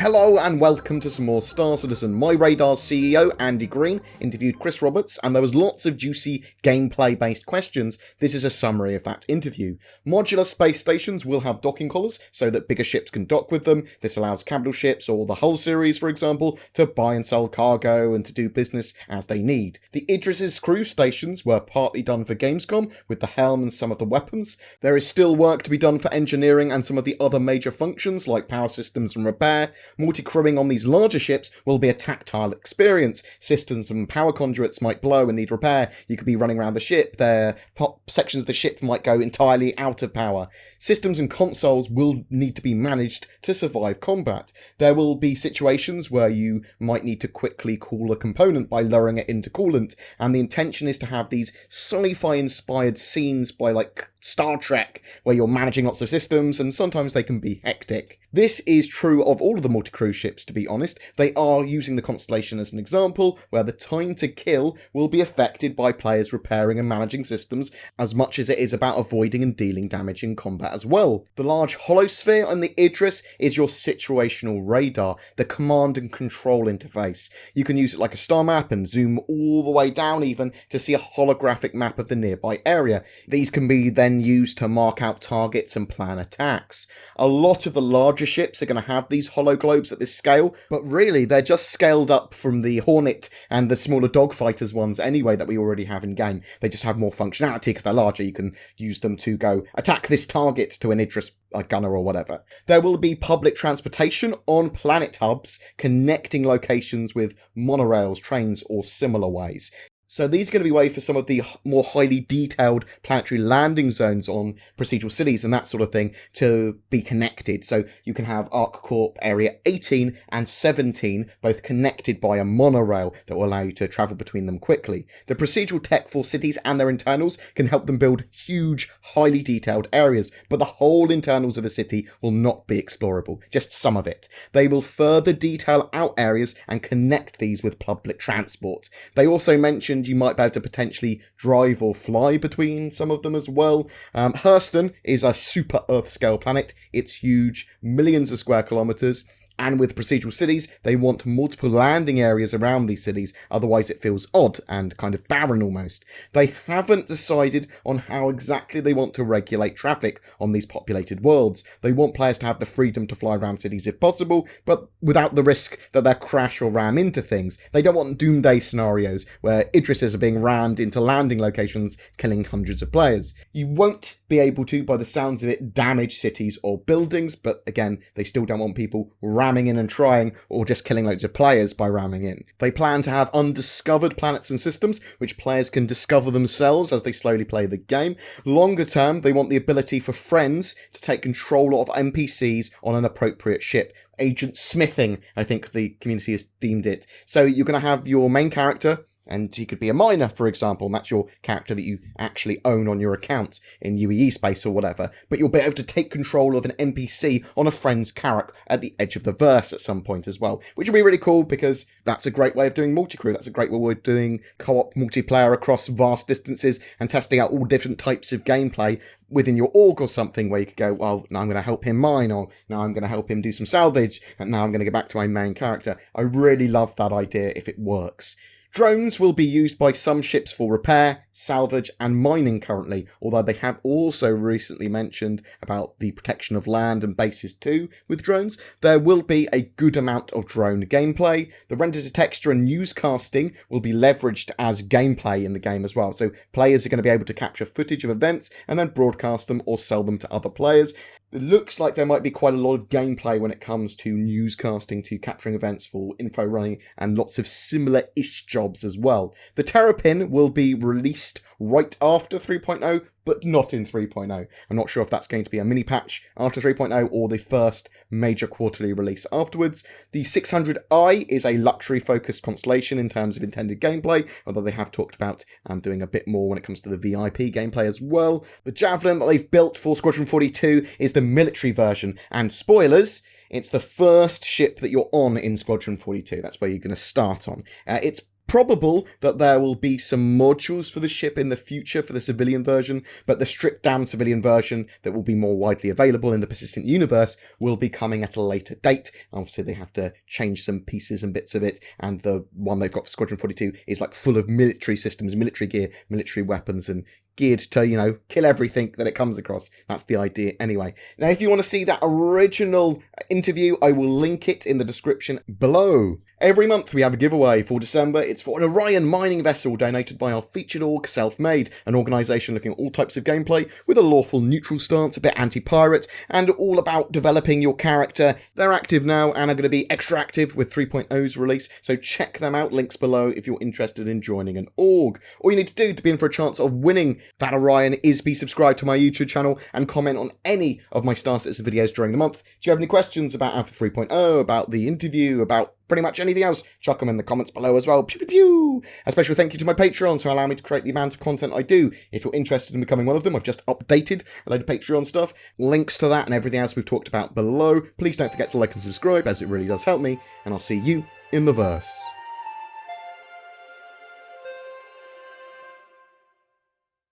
Hello and welcome to some more Star Citizen. MyRadar's CEO, Andy Green, interviewed Chris Roberts, and there was lots of juicy gameplay-based questions. This is a summary of that interview. Modular space stations will have docking collars so that bigger ships can dock with them. This allows capital ships, or the Hull series for example, to buy and sell cargo and to do business as they need. The Idris's crew stations were partly done for Gamescom, with the helm and some of the weapons. There is still work to be done for engineering and some of the other major functions like power systems and repair. Multi-crewing on these larger ships will be a tactile experience. Systems and power conduits might blow and need repair. You could be running around the ship. Sections of the ship might go entirely out of power. Systems and consoles will need to be managed to survive combat. There will be situations where you might need to quickly cool a component by lowering it into coolant, and the intention is to have these sci-fi inspired scenes by like Star Trek, where you're managing lots of systems, and sometimes they can be hectic. This is true of all of the multi-crew ships, to be honest. They are using the Constellation as an example, where the time to kill will be affected by players repairing and managing systems, as much as it is about avoiding and dealing damage in combat as well. The large holosphere on the Idris is your situational radar, the command and control interface. You can use it like a star map and zoom all the way down even to see a holographic map of the nearby area. These can be then used to mark out targets and plan attacks. A lot of the larger ships are going to have these hologlobes at this scale, but really they're just scaled up from the Hornet and the smaller dogfighters ones anyway that we already have in game. They just have more functionality because they're larger. You can use them to go attack this target to an Idris gunner or whatever. There will be public transportation on planet hubs connecting locations with monorails, trains or similar ways. So these are going to be ways for some of the more highly detailed planetary landing zones on procedural cities and that sort of thing to be connected. So you can have ArcCorp Area 18 and 17 both connected by a monorail that will allow you to travel between them quickly. The procedural tech for cities and their internals can help them build huge, highly detailed areas, but the whole internals of a city will not be explorable, just some of it. They will further detail out areas and connect these with public transport. They also mentioned you might be able to potentially drive or fly between some of them as well. Hurston is a super Earth-scale planet. It's huge, millions of square kilometres. And with procedural cities, they want multiple landing areas around these cities, otherwise it feels odd and kind of barren almost. They haven't decided on how exactly they want to regulate traffic on these populated worlds. They want players to have the freedom to fly around cities if possible, but without the risk that they'll crash or ram into things. They don't want doomsday scenarios where Idrises are being rammed into landing locations, killing hundreds of players. You won't be able to, by the sounds of it, damage cities or buildings, but again, they still don't want people ramming in and trying, or just killing loads of players by ramming in. They plan to have undiscovered planets and systems, which players can discover themselves as they slowly play the game. Longer term, they want the ability for friends to take control of NPCs on an appropriate ship. Agent smithing, I think the community has deemed it. So you're going to have your main character, and he could be a miner, for example, and that's your character that you actually own on your account in UEE space or whatever. But you'll be able to take control of an NPC on a friend's carrack at the edge of the verse at some point as well, which will be really cool because that's a great way of doing multi-crew. That's a great way of doing co-op multiplayer across vast distances and testing out all different types of gameplay within your org or something, where you could go, well, now I'm going to help him mine, or now I'm going to help him do some salvage, and now I'm going to get back to my main character. I really love that idea if it works. Drones will be used by some ships for repair, salvage and mining currently, although they have also recently mentioned about the protection of land and bases too with drones. There will be a good amount of drone gameplay. The render-to-texture and newscasting will be leveraged as gameplay in the game as well, so players are going to be able to capture footage of events and then broadcast them or sell them to other players. It looks like there might be quite a lot of gameplay when it comes to newscasting, to capturing events for info running, and lots of similar-ish jobs as well. The Terrapin will be released right after 3.0, but not in 3.0. I'm not sure if that's going to be a mini patch after 3.0 or the first major quarterly release afterwards. The 600i is a luxury-focused constellation in terms of intended gameplay, although they have talked about doing a bit more when it comes to the VIP gameplay as well. The Javelin that they've built for Squadron 42 is the military version, and spoilers, it's the first ship that you're on in Squadron 42. That's where you're going to start on. It's probable that there will be some modules for the ship in the future for the civilian version, but the stripped down civilian version that will be more widely available in the persistent universe will be coming at a later date. Obviously they have to change some pieces and bits of it, and the one they've got for Squadron 42 is like full of military systems, military gear, military weapons, and geared to, you know, kill everything that it comes across. That's the idea anyway. Now, if you want to see that original interview, I will link it in the description below. Every month we have a giveaway. For December, it's for an Orion mining vessel donated by our featured org, Self-Made, an organisation looking at all types of gameplay with a lawful neutral stance, a bit anti-pirate, and all about developing your character. They're active now and are going to be extra active with 3.0's release, so check them out, links below if you're interested in joining an org. All you need to do to be in for a chance of winning that Orion is be subscribed to my YouTube channel and comment on any of my Star Citizen videos during the month. Do you have any questions about Alpha 3.0, about the interview, about pretty much anything else? Chuck them in the comments below as well. Pew, pew, pew. A special thank you to my Patreons who allow me to create the amount of content I do. If you're interested in becoming one of them, I've just updated a load of Patreon stuff. Links to that and everything else we've talked about below. Please don't forget to like and subscribe, as it really does help me, and I'll see you in the verse.